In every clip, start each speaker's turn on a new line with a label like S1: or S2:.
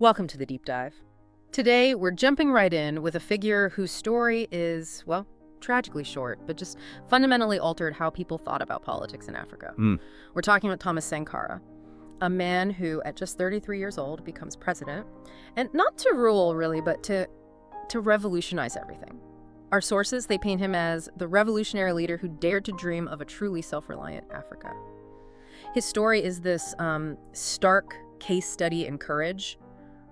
S1: Welcome to the Deep Dive. Today, we're jumping right in with a figure whose story is, well, tragically short, but just fundamentally altered how people thought about politics in Africa. We're talking about Thomas Sankara, a man who, at just 33 years old, becomes president, and not to rule, really, but to revolutionize everything. Our sources, they paint him as the revolutionary leader who dared to dream of a truly self-reliant Africa. His story is this stark case study in courage,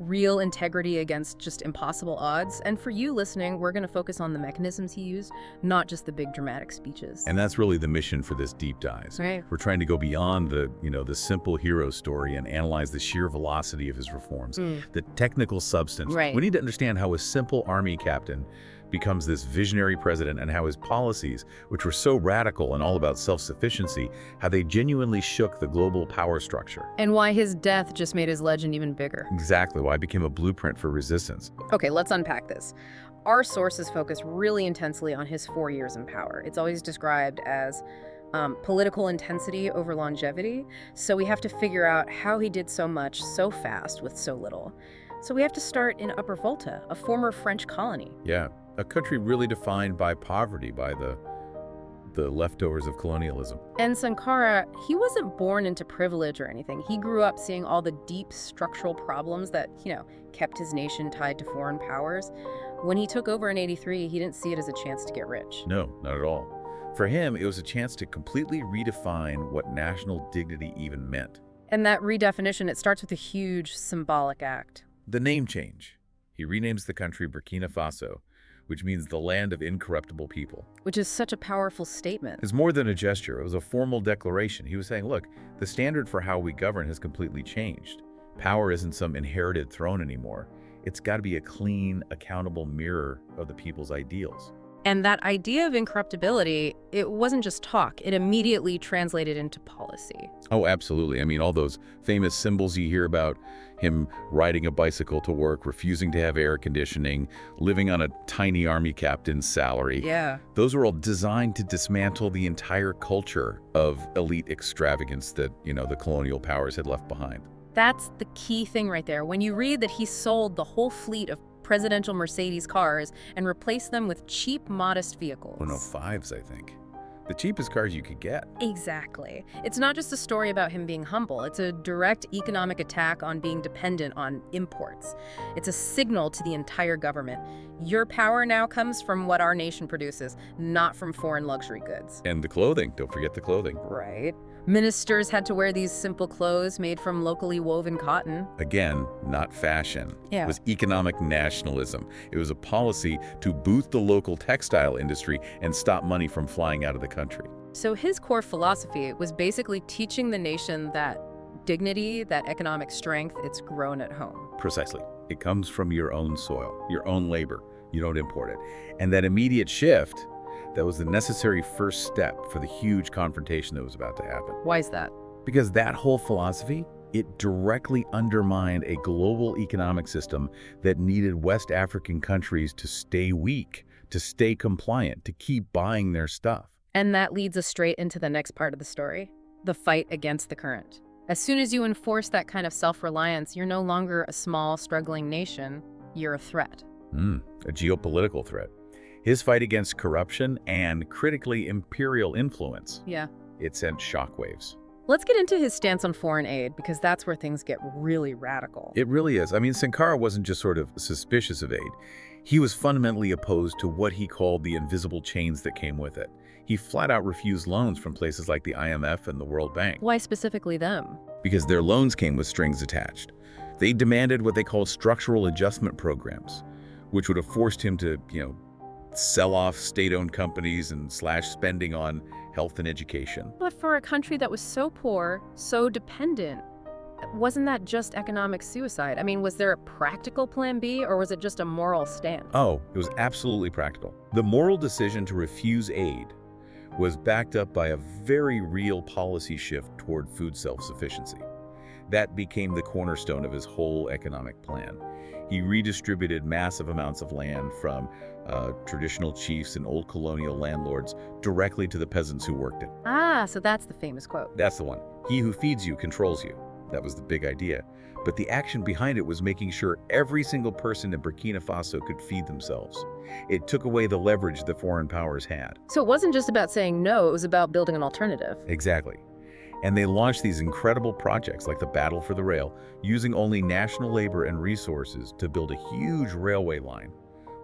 S1: real integrity against just impossible odds. And for you listening, we're going to focus on the mechanisms he used, not just the big dramatic speeches.
S2: And that's really the mission for this deep dive.
S1: Right.
S2: We're trying to go beyond the simple hero story and analyze the sheer velocity of his reforms, the technical substance.
S1: Right.
S2: We need to understand how a simple army captain becomes this visionary president and how his policies, which were so radical and all about self-sufficiency, how they genuinely shook the global power structure.
S1: And why his death just made his legend even bigger.
S2: Exactly, why it became a blueprint for resistance.
S1: Okay, let's unpack this. Our sources focus really intensely on his 4 years in power. It's always described as political intensity over longevity, so we have to figure out how he did so much so fast with so little. So we have to start in Upper Volta, a former French colony.
S2: Yeah, a country really defined by poverty, by the leftovers of colonialism.
S1: And Sankara, he wasn't born into privilege or anything. He grew up seeing all the deep structural problems that, kept his nation tied to foreign powers. When he took over in '83, he didn't see it as a chance to get rich.
S2: No, not at all. For him, it was a chance to completely redefine what national dignity even meant.
S1: And that redefinition, it starts with a huge symbolic act.
S2: The name change. He renames the country Burkina Faso, which means the land of incorruptible people.
S1: Which is such a powerful statement.
S2: It's more than a gesture. It was a formal declaration. He was saying, look, the standard for how we govern has completely changed. Power isn't some inherited throne anymore. It's got to be a clean, accountable mirror of the people's ideals.
S1: And that idea of incorruptibility, it wasn't just talk. It immediately translated into policy.
S2: Oh, absolutely. I mean, all those famous symbols you hear about, him riding a bicycle to work, refusing to have air conditioning, living on a tiny army captain's salary.
S1: Yeah.
S2: Those were all designed to dismantle the entire culture of elite extravagance that, the colonial powers had left behind.
S1: That's the key thing right there. When you read that he sold the whole fleet of presidential Mercedes cars and replaced them with cheap, modest vehicles.
S2: Oh no, fives, I think. The cheapest cars you could get.
S1: Exactly. It's not just a story about him being humble. It's a direct economic attack on being dependent on imports. It's a signal to the entire government. Your power now comes from what our nation produces, not from foreign luxury goods.
S2: And the clothing. Don't forget the clothing.
S1: Right. Ministers had to wear these simple clothes made from locally woven cotton.
S2: Again, not fashion.
S1: Yeah.
S2: It was economic nationalism. It was a policy to boost the local textile industry and stop money from flying out of the country.
S1: So his core philosophy was basically teaching the nation that dignity, that economic strength, it's grown at home.
S2: Precisely. It comes from your own soil, your own labor. You don't import it. And that immediate shift, that was the necessary first step for the huge confrontation that was about to happen.
S1: Why is that?
S2: Because that whole philosophy, it directly undermined a global economic system that needed West African countries to stay weak, to stay compliant, to keep buying their stuff.
S1: And that leads us straight into the next part of the story, the fight against the current. As soon as you enforce that kind of self-reliance, you're no longer a small, struggling nation, you're a threat.
S2: A geopolitical threat. His fight against corruption and critically imperial influence.
S1: Yeah.
S2: It sent shockwaves.
S1: Let's get into his stance on foreign aid, because that's where things get really radical.
S2: It really is. I mean, Sankara wasn't just sort of suspicious of aid. He was fundamentally opposed to what he called the invisible chains that came with it. He flat out refused loans from places like the IMF and the World Bank.
S1: Why specifically them?
S2: Because their loans came with strings attached. They demanded what they called structural adjustment programs, which would have forced him to, sell off state-owned companies and slash spending on health and education.
S1: But for a country that was so poor, so dependent, wasn't that just economic suicide? I mean, was there a practical plan B, or was it just a moral stand?
S2: Oh, it was absolutely practical. The moral decision to refuse aid was backed up by a very real policy shift toward food self-sufficiency. That became the cornerstone of his whole economic plan. He redistributed massive amounts of land from traditional chiefs and old colonial landlords directly to the peasants who worked it.
S1: Ah, so that's the famous quote.
S2: That's the one. He who feeds you controls you. That was the big idea. But the action behind it was making sure every single person in Burkina Faso could feed themselves. It took away the leverage that foreign powers had.
S1: So it wasn't just about saying no, it was about building an alternative.
S2: Exactly. And they launched these incredible projects like the Battle for the Rail, using only national labor and resources to build a huge railway line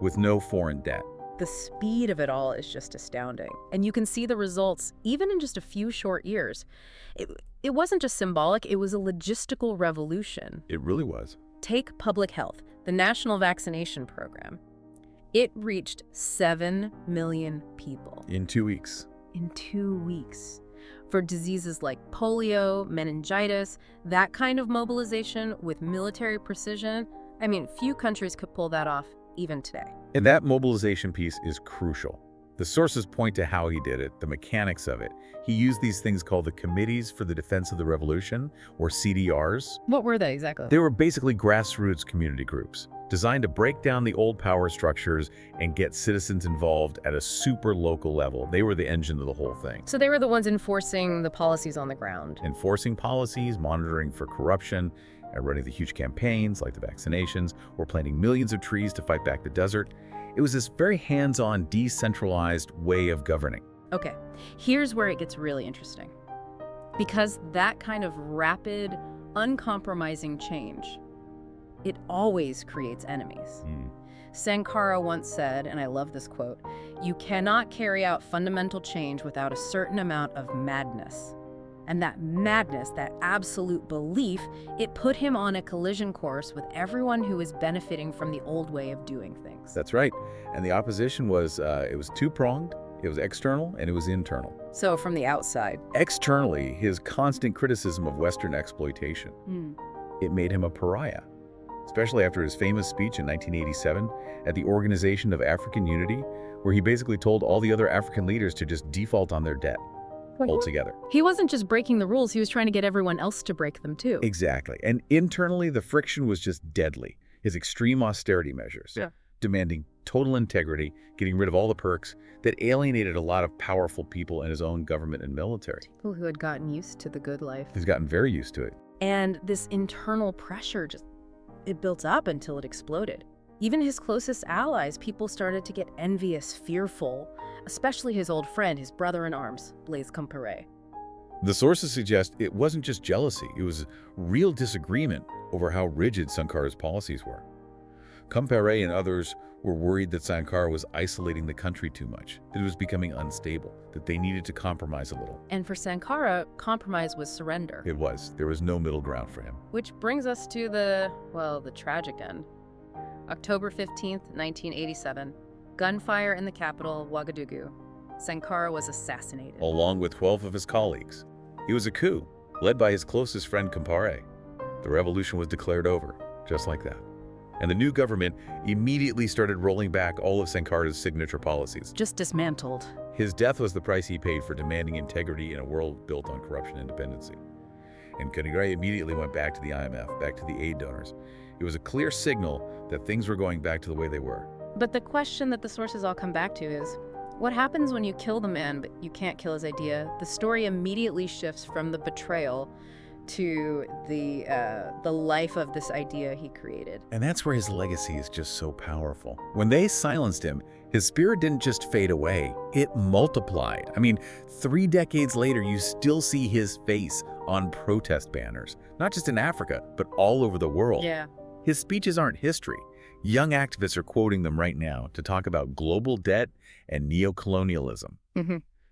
S2: with no foreign debt.
S1: The speed of it all is just astounding. And you can see the results even in just a few short years. It wasn't just symbolic, it was a logistical revolution.
S2: It really was.
S1: Take public health, the National Vaccination Program. It reached 7 million people.
S2: In 2 weeks.
S1: In 2 weeks. For diseases like polio, meningitis, that kind of mobilization with military precision, I mean, few countries could pull that off even today.
S2: And that mobilization piece is crucial. The sources point to how he did it, the mechanics of it. He used these things called the Committees for the Defense of the Revolution, or CDRs.
S1: What were they exactly?
S2: They were basically grassroots community groups designed to break down the old power structures and get citizens involved at a super local level. They were the engine of the whole thing.
S1: So they were the ones enforcing the policies on the ground.
S2: Enforcing policies, monitoring for corruption, and running the huge campaigns like the vaccinations, or planting millions of trees to fight back the desert. It was this very hands-on, decentralized way of governing.
S1: Okay, here's where it gets really interesting. Because that kind of rapid, uncompromising change, it always creates enemies. Sankara once said, and I love this quote, "You cannot carry out fundamental change without a certain amount of madness." And that madness, that absolute belief, it put him on a collision course with everyone who is benefiting from the old way of doing things.
S2: That's right. And the opposition was, it was two-pronged. It was external and it was internal.
S1: So from the outside.
S2: Externally, his constant criticism of Western exploitation. It made him a pariah, especially after his famous speech in 1987 at the Organization of African Unity, where he basically told all the other African leaders to just default on their debt altogether.
S1: He wasn't just breaking the rules, he was trying to get everyone else to break them too.
S2: Exactly. And internally, the friction was just deadly. His extreme austerity measures, demanding total integrity, getting rid of all the perks, that alienated a lot of powerful people in his own government and military.
S1: People who had gotten used to the good life.
S2: He's gotten very used to it.
S1: And this internal pressure it built up until it exploded. Even his closest allies, people started to get envious, fearful, especially his old friend, his brother-in-arms, Blaise Compaoré.
S2: The sources suggest it wasn't just jealousy, it was real disagreement over how rigid Sankara's policies were. Compaoré and others were worried that Sankara was isolating the country too much, that it was becoming unstable, that they needed to compromise a little.
S1: And for Sankara, compromise was surrender.
S2: It was. There was no middle ground for him.
S1: Which brings us to the tragic end. October 15th, 1987. Gunfire in the capital, Ouagadougou. Sankara was assassinated.
S2: Along with 12 of his colleagues. It was a coup, led by his closest friend Compaoré. The revolution was declared over, just like that. And the new government immediately started rolling back all of Sankara's signature policies.
S1: Just dismantled.
S2: His death was the price he paid for demanding integrity in a world built on corruption and dependency. And Compaoré immediately went back to the IMF, back to the aid donors. It was a clear signal that things were going back to the way they were.
S1: But the question that the sources all come back to is, what happens when you kill the man, but you can't kill his idea? The story immediately shifts from the betrayal to the life of this idea he created.
S2: And that's where his legacy is just so powerful. When they silenced him, his spirit didn't just fade away, it multiplied. I mean, 3 decades later, you still see his face on protest banners, not just in Africa, but all over the world.
S1: Yeah.
S2: His speeches aren't history. Young activists are quoting them right now to talk about global debt and neo-colonialism.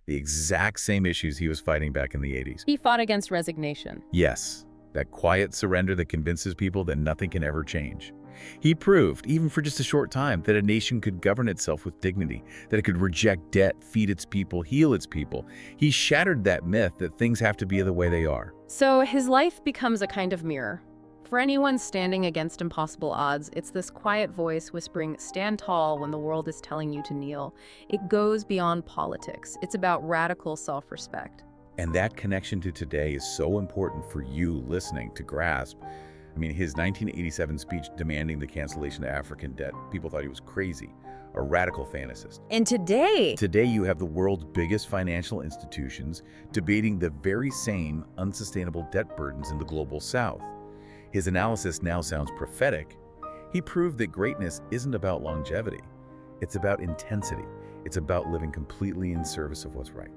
S2: The exact same issues he was fighting back in the 80s.
S1: He fought against resignation.
S2: Yes, that quiet surrender that convinces people that nothing can ever change. He proved, even for just a short time, that a nation could govern itself with dignity, that it could reject debt, feed its people, heal its people. He shattered that myth that things have to be the way they are.
S1: So his life becomes a kind of mirror. For anyone standing against impossible odds, it's this quiet voice whispering, "Stand tall," when the world is telling you to kneel. It goes beyond politics. It's about radical self-respect.
S2: And that connection to today is so important for you listening to grasp. I mean, his 1987 speech demanding the cancellation of African debt, people thought he was crazy. a radical fantasist.
S1: And today,
S2: Today, you have the world's biggest financial institutions debating the very same unsustainable debt burdens in the global south. His analysis now sounds prophetic. He proved that greatness isn't about longevity. It's about intensity. It's about living completely in service of what's right.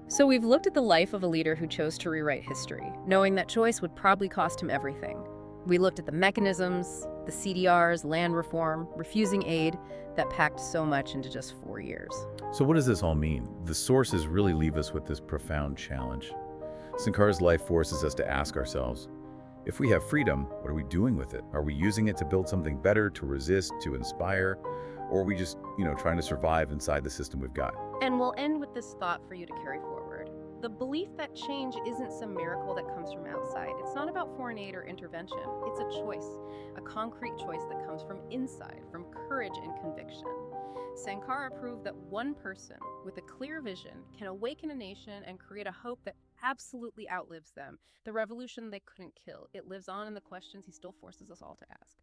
S1: so we've looked at the life of a leader who chose to rewrite history, knowing that choice would probably cost him everything. We looked at the mechanisms, the CDRs, land reform, refusing aid that packed so much into just 4 years.
S2: So what does this all mean? The sources really leave us with this profound challenge. Sankara's life forces us to ask ourselves, if we have freedom, what are we doing with it? Are we using it to build something better, to resist, to inspire? Or are we just, trying to survive inside the system we've got?
S1: And we'll end with this thought for you to carry forward. The belief that change isn't some miracle that comes from outside. It's not about foreign aid or intervention. It's a choice, a concrete choice that comes from inside, from courage and conviction. Sankara proved that one person with a clear vision can awaken a nation and create a hope that absolutely outlives them. The revolution they couldn't kill. It lives on in the questions he still forces us all to ask.